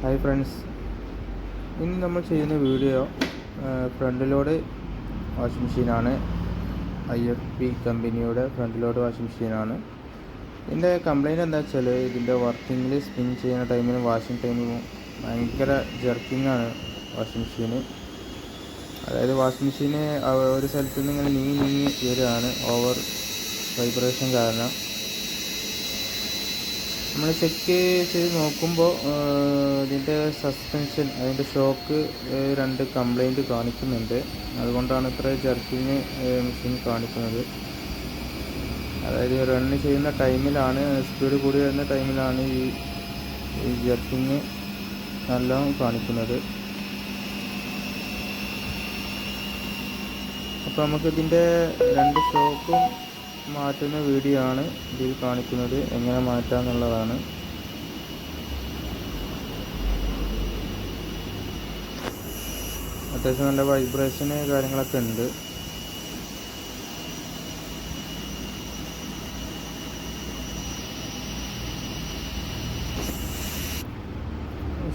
Hi friends, ഇന്ന് നമ്മൾ ചെയ്യുന്ന വീഡിയോ ഫ്രണ്ട് ലോഡ് വാഷിംഗ് മെഷീനാണ്. IFB കമ്പനിയുടെ ഫ്രണ്ട് ലോഡ് വാഷിംഗ് മെഷീനാണ്. ഇതിൻ്റെ കംപ്ലൈൻറ്റ് എന്താ വെച്ചാൽ, ഇതിൻ്റെ വർക്കിങ്ങിൽ സ്പിൻ ചെയ്യുന്ന ടൈമിലും വാഷിംഗ് ടൈമിലും ഭയങ്കര ജർക്കിങ്ങാണ് വാഷിംഗ് മെഷീന്. അതായത് വാഷിംഗ് മെഷീന് ഒരു സ്ഥലത്ത് നിന്ന് ഇങ്ങനെ നീങ്ങി വരികയാണ് ഓവർ വൈബ്രേഷൻ കാരണം. നമ്മൾ ചെക്ക് ചെയ്ത് നോക്കുമ്പോൾ ഇതിൻ്റെ സസ്പെൻഷൻ, അതിൻ്റെ ഷോക്ക് രണ്ട് കംപ്ലൈൻറ്റ് കാണിക്കുന്നുണ്ട്. അതുകൊണ്ടാണ് ഇത്ര ജർക്കിങ് മെഷീൻ കാണിക്കുന്നത്. അതായത് റണ്ണ് ചെയ്യുന്ന ടൈമിലാണ്, സ്പീഡ് കൂടി വരുന്ന ടൈമിലാണ് ഈ ജർക്കിങ് നല്ലോണം കാണിക്കുന്നത്. അപ്പോൾ നമുക്കിതിൻ്റെ രണ്ട് ഷോക്കും മാറ്റുന്ന വീഡിയോ ആണ് ഇതിൽ കാണിക്കുന്നത്. എങ്ങനെ മാറ്റാമെന്നുള്ളതാണ്. അത്യാവശ്യം നല്ല വൈബ്രേഷന് കാര്യങ്ങളൊക്കെ ഉണ്ട്.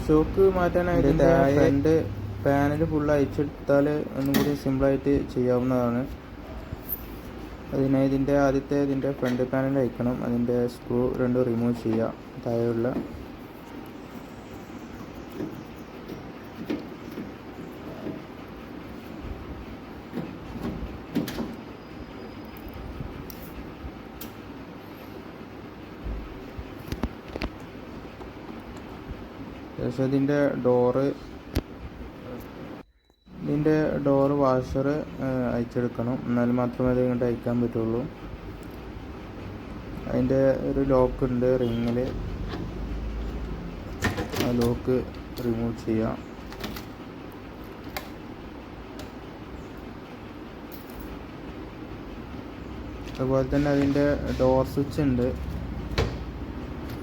ഷോക്ക് മാറ്റാനായിട്ട് ഫ്രണ്ട് പാനൽ ഫുള്ള് അയച്ചെടുത്താൽ ഒന്നും കൂടി സിമ്പിളായിട്ട് ചെയ്യാവുന്നതാണ്. അതിനായി ഇതിൻ്റെ ഫ്രണ്ട് പാനൽ അയക്കണം. അതിൻ്റെ സ്ക്രൂ രണ്ടും റിമൂവ് ചെയ്യുക. താഴെയുള്ള ശേഷം ഇതിൻ്റെ ഡോറ് വാഷർ അയച്ചെടുക്കണം. എന്നാൽ മാത്രമേ അത് ഇങ്ങോട്ട് അയക്കാൻ പറ്റുള്ളൂ. അതിൻ്റെ ഒരു ലോക്ക് ഉണ്ട് റിങ്ങിൽ, ആ ലോക്ക് റിമൂവ് ചെയ്യാം. അതുപോലെ തന്നെ അതിൻ്റെ ഡോർ സ്വിച്ച് ഉണ്ട്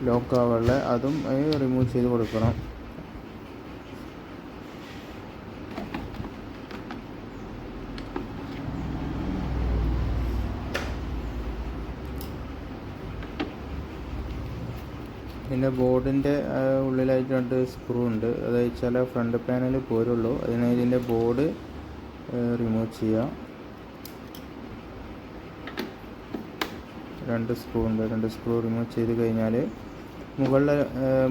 ലോക്ക് ആവാനുള്ള, അതും റിമൂവ് ചെയ്ത് കൊടുക്കണം. ഇതിൻ്റെ ബോർഡിൻ്റെ ഉള്ളിലായിട്ട് രണ്ട് സ്ക്രൂ ഉണ്ട്. അത് വെച്ചാൽ ഫ്രണ്ട് പാനൽ പോരുള്ളൂ. അതിനായി ഇതിൻ്റെ ബോർഡ് റിമൂവ് ചെയ്യാം. രണ്ട് സ്ക്രൂ ഉണ്ട്. രണ്ട് സ്ക്രൂ റിമൂവ് ചെയ്ത് കഴിഞ്ഞാൽ മുകളിൽ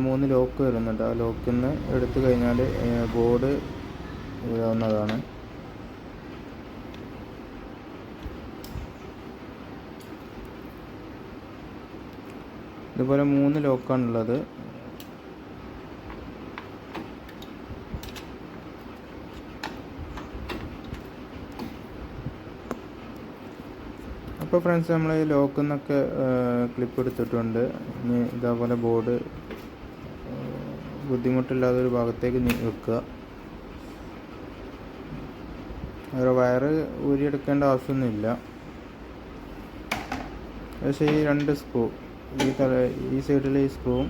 3 ലോക്ക് വരുന്നുണ്ട്. ആ ലോക്കിൽ നിന്ന് എടുത്തു കഴിഞ്ഞാൽ ബോർഡ് ഇടാവുന്നതാണ്. ഇതുപോലെ 3 ലോക്കാണുള്ളത്. അപ്പോൾ ഫ്രണ്ട്സ്, നമ്മൾ ഈ ലോക്കിൽ നിന്നൊക്കെ ക്ലിപ്പ് എടുത്തിട്ടുണ്ട്. ഇനി ഇതേപോലെ ബോർഡ് ബുദ്ധിമുട്ടില്ലാതെ ഒരു ഭാഗത്തേക്ക് വെക്കുക. ഒരു വയറ് ഊരിയെടുക്കേണ്ട ആവശ്യമൊന്നുമില്ല. പക്ഷേ ഈ രണ്ട് സ്ക്രൂ, ഈ സൈഡിലെ ഈ സ്ക്രൂവും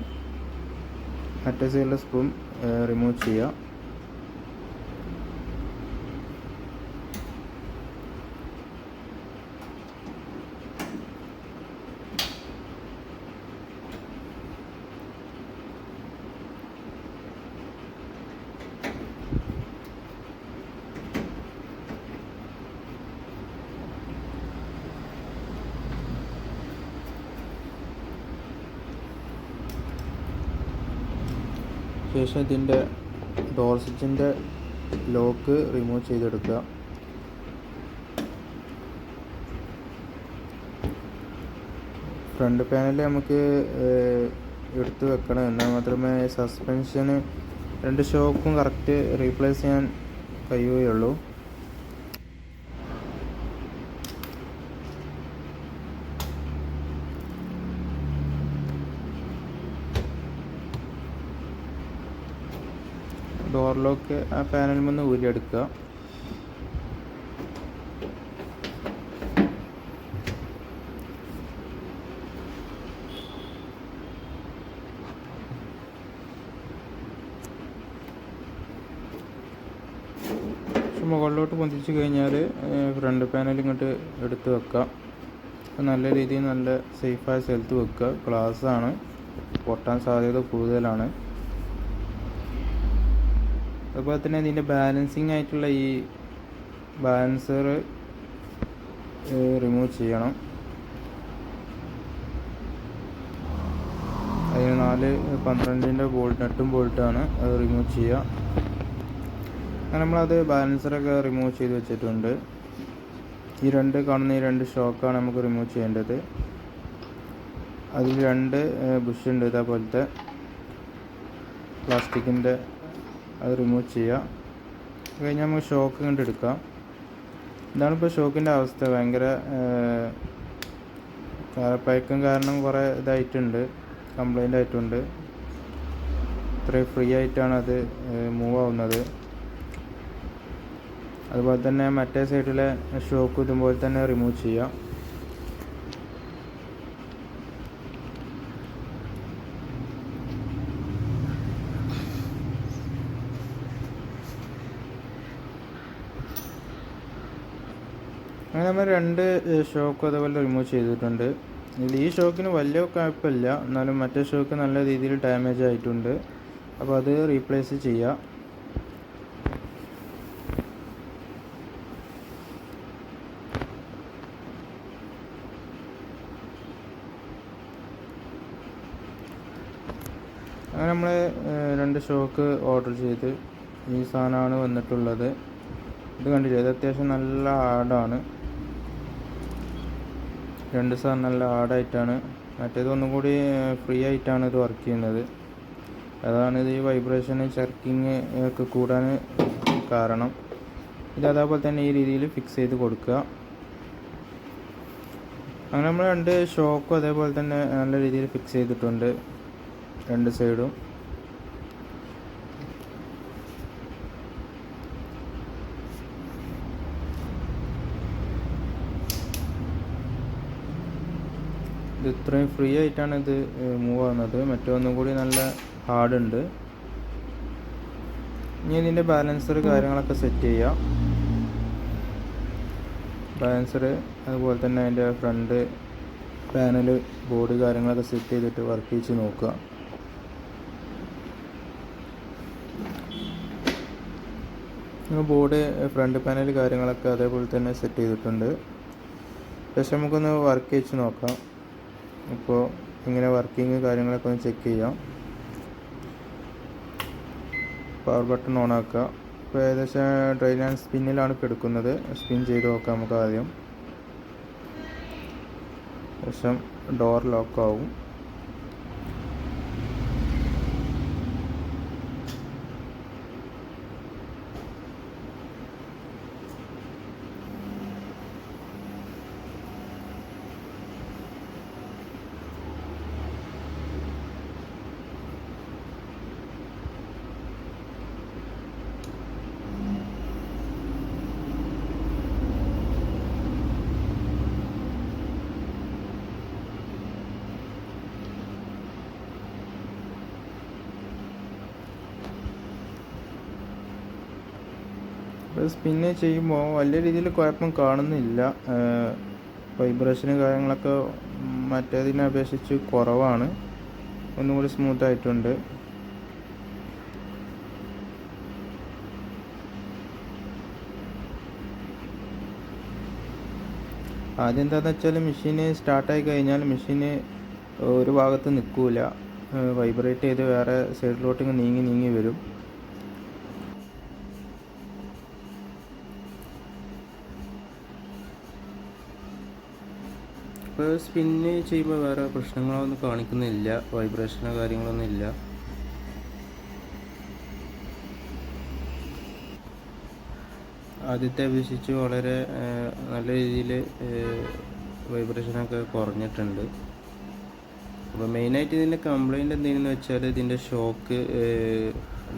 മറ്റേ സൈഡിലെ സ്ക്രൂവും റിമൂവ് ചെയ്യുക. ശേഷം ഇതിൻ്റെ ഡോർ സ്വിച്ചിൻ്റെ ലോക്ക് റിമൂവ് ചെയ്തെടുക്കുക. ഫ്രണ്ട് പാനൽ നമുക്ക് എടുത്ത് വെക്കണം. എന്നാൽ മാത്രമേ സസ്പെൻഷന് രണ്ട് ഷോക്കും കറക്റ്റ് റീപ്ലേസ് ചെയ്യാൻ കഴിയുകയുള്ളൂ. ഡോർ ലോക്ക് ആ പാനലിൽ നിന്ന് ഊരിയെടുക്കുക. മുകളിലോട്ട് പൊന്തിച്ച് കഴിഞ്ഞാൽ ഫ്രണ്ട് പാനൽ ഇങ്ങോട്ട് എടുത്ത് വെക്കാം. നല്ല രീതിയിൽ നല്ല സേഫായ സ്ഥലത്ത് വെക്കുക. ഗ്ലാസ്സാണ്, പൊട്ടാൻ സാധ്യത കൂടുതലാണ്. അതുപോലെ തന്നെ ഇതിൻ്റെ ബാലൻസിങ് ആയിട്ടുള്ള ഈ ബാലൻസർ റിമൂവ് ചെയ്യണം. അതിന് 4/12 ബോൾട്ട് നട്ടും ബോൾട്ടാണ് അത് റിമൂവ് ചെയ്യുക. അങ്ങനെ നമ്മളത് ബാലൻസറൊക്കെ റിമൂവ് ചെയ്ത് വെച്ചിട്ടുണ്ട്. ഈ കാണുന്ന ഈ 2 ഷോക്കാണ് നമുക്ക് റിമൂവ് ചെയ്യേണ്ടത്. അതിൽ 2 ബുഷ് ഉണ്ട് ഇതേപോലത്തെ പ്ലാസ്റ്റിക്കിൻ്റെ, അത് റിമൂവ് ചെയ്യുക. കഴിഞ്ഞാൽ നമുക്ക് ഷോക്ക് കണ്ടെടുക്കാം. ഇതാണിപ്പോൾ ഷോക്കിൻ്റെ അവസ്ഥ. ഭയങ്കര പഴക്കം കാരണം കുറേ ഇതായിട്ടുണ്ട്, കംപ്ലൈൻ്റ് ആയിട്ടുണ്ട്. ഇത്രയും ഫ്രീ ആയിട്ടാണ് അത് മൂവ് ആവുന്നത്. അതുപോലെ തന്നെ മറ്റേ സൈഡിലെ ഷോക്ക് ഇതുപോലെ തന്നെ റിമൂവ് ചെയ്യാം. അങ്ങനെ നമ്മൾ 2 ഷോക്കും അതുപോലെ റിമൂവ് ചെയ്തിട്ടുണ്ട്. ഇതിൽ ഈ ഷോക്കിന് വലിയ കുഴപ്പമില്ല, എന്നാലും മറ്റേ ഷോക്ക് നല്ല രീതിയിൽ ഡാമേജ് ആയിട്ടുണ്ട്. അപ്പോൾ അത് റീപ്ലേസ് ചെയ്യാം. അങ്ങനെ നമ്മൾ 2 ഷോക്ക് ഓർഡർ ചെയ്ത് ഈ സാധനമാണ് വന്നിട്ടുള്ളത്. ഇത് കണ്ടില്ലേ, ഇത് അത്യാവശ്യം നല്ല ഹാർഡാണ്. 2 സാധനം നല്ല ഹാർഡായിട്ടാണ്. മറ്റേത് ഒന്നും കൂടി ഫ്രീ ആയിട്ടാണ് ഇത് വർക്ക് ചെയ്യുന്നത്. അതാണ് ഇത് ഈ വൈബ്രേഷന് ചെർക്കിങ് ഒക്കെ കൂടാൻ കാരണം. ഇത് അതേപോലെ തന്നെ ഈ രീതിയിൽ ഫിക്സ് ചെയ്ത് കൊടുക്കുക. അങ്ങനെ നമ്മൾ 2 ഷോക്കും അതേപോലെ തന്നെ നല്ല രീതിയിൽ ഫിക്സ് ചെയ്തിട്ടുണ്ട് 2 സൈഡും. ഇത് ഇത്രയും ഫ്രീ ആയിട്ടാണ് ഇത് മൂവ് ആവുന്നത്. മറ്റൊന്നും കൂടി നല്ല ഹാർഡ് ഉണ്ട്. ഇനി ഇതിൻ്റെ ബാലൻസർ കാര്യങ്ങളൊക്കെ സെറ്റ് ചെയ്യാം. ബാലൻസർ അതുപോലെ തന്നെ അതിൻ്റെ ഫ്രണ്ട് പാനൽ ബോർഡ് കാര്യങ്ങളൊക്കെ സെറ്റ് ചെയ്തിട്ട് വർക്ക് ചെയ്ത് നോക്കുക. ബോർഡ് ഫ്രണ്ട് പാനൽ കാര്യങ്ങളൊക്കെ അതേപോലെ തന്നെ സെറ്റ് ചെയ്തിട്ടുണ്ട്. പക്ഷെ നമുക്കൊന്ന് വർക്ക് ചെയ്ത് നോക്കാം. ഇപ്പോൾ ഇങ്ങനെ വർക്കിംഗ് കാര്യങ്ങളൊക്കെ ഒന്ന് ചെക്ക് ചെയ്യാം. പവർ ബട്ടൺ ഓൺ ആക്കുക. ഇപ്പോൾ ഏകദേശം ഡ്രൈൻ ആൻഡ് സ്പിന്നിലാണ് കിടക്കുന്നത്. സ്പിൻ ചെയ്ത് നോക്കാം നമുക്ക് ആദ്യം. ശേഷം ഡോർ ലോക്കാവും. സ്പിന്ന് ചെയ്യുമ്പോൾ വലിയ രീതിയിൽ കുഴപ്പം കാണുന്നില്ല. വൈബ്രേഷനും കാര്യങ്ങളൊക്കെ മറ്റേതിനെ അപേക്ഷിച്ച് കുറവാണ്. ഒന്നുകൂടി സ്മൂത്തായിട്ടുണ്ട്. ആദ്യം എന്താണെന്ന് വെച്ചാൽ മെഷീന് സ്റ്റാർട്ടായി കഴിഞ്ഞാൽ മെഷീന് ഒരു ഭാഗത്ത് നിൽക്കില്ല, വൈബ്രേറ്റ് ചെയ്ത് വേറെ സൈഡിലോട്ട് നീങ്ങി വരും. ഇപ്പോൾ സ്പിന്ന് ചെയ്യുമ്പോൾ വേറെ പ്രശ്നങ്ങളൊന്നും കാണിക്കുന്നില്ല, വൈബ്രേഷനോ കാര്യങ്ങളൊന്നും ഇല്ല. ആദ്യത്തെ അപേക്ഷിച്ച് വളരെ നല്ല രീതിയിൽ വൈബ്രേഷനൊക്കെ കുറഞ്ഞിട്ടുണ്ട്. അപ്പോൾ മെയിനായിട്ട് ഇതിൻ്റെ കംപ്ലൈൻറ്റ് എന്തെങ്കിലും വെച്ചാൽ ഇതിൻ്റെ ഷോക്ക്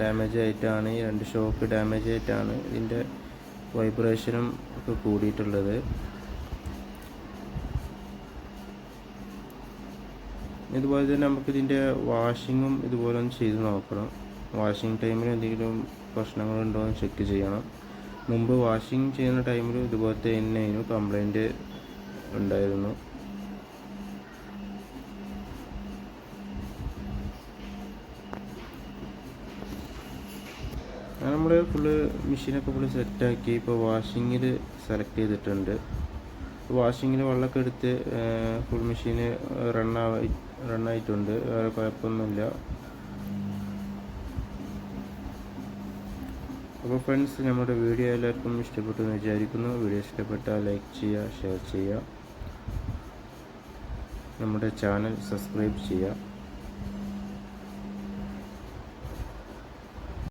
ഡാമേജ് ആയിട്ടാണ്. ഈ 2 ഷോക്ക് ഡാമേജ് ആയിട്ടാണ് ഇതിൻ്റെ വൈബ്രേഷനും ഒക്കെ കൂടിയിട്ടുള്ളത്. ഇതുപോലെ തന്നെ നമുക്കിതിൻ്റെ വാഷിങ്ങും ഇതുപോലെ ഒന്ന് ചെയ്ത് നോക്കണം. വാഷിംഗ് ടൈമിൽ എന്തെങ്കിലും പ്രശ്നങ്ങളുണ്ടോ എന്ന് ചെക്ക് ചെയ്യണം. മുമ്പ് വാഷിംഗ് ചെയ്യുന്ന ടൈമിൽ ഇതുപോലത്തെ തന്നെയായിരുന്നു കംപ്ലൈൻറ്റ് ഉണ്ടായിരുന്നു. അങ്ങനെ നമ്മൾ ഫുള്ള് മെഷീനൊക്കെ ഫുള്ള് സെറ്റാക്കി. ഇപ്പോൾ വാഷിങ്ങിൽ സെലക്ട് ചെയ്തിട്ടുണ്ട്. വാഷിങ്ങിൽ വെള്ളമൊക്കെ എടുത്ത് ഫുൾ മെഷീന് റണ്ണായിട്ടുണ്ട്. വേറെ കുഴപ്പമൊന്നുമില്ല. അപ്പോൾ ഫ്രണ്ട്സ്, നമ്മുടെ വീഡിയോ എല്ലാവർക്കും ഇഷ്ടപ്പെട്ടു എന്ന് വിചാരിക്കുന്നു. വീഡിയോ ഇഷ്ടപ്പെട്ടാൽ ലൈക്ക് ചെയ്യുക, ഷെയർ ചെയ്യുക, നമ്മുടെ ചാനൽ സബ്സ്ക്രൈബ് ചെയ്യുക.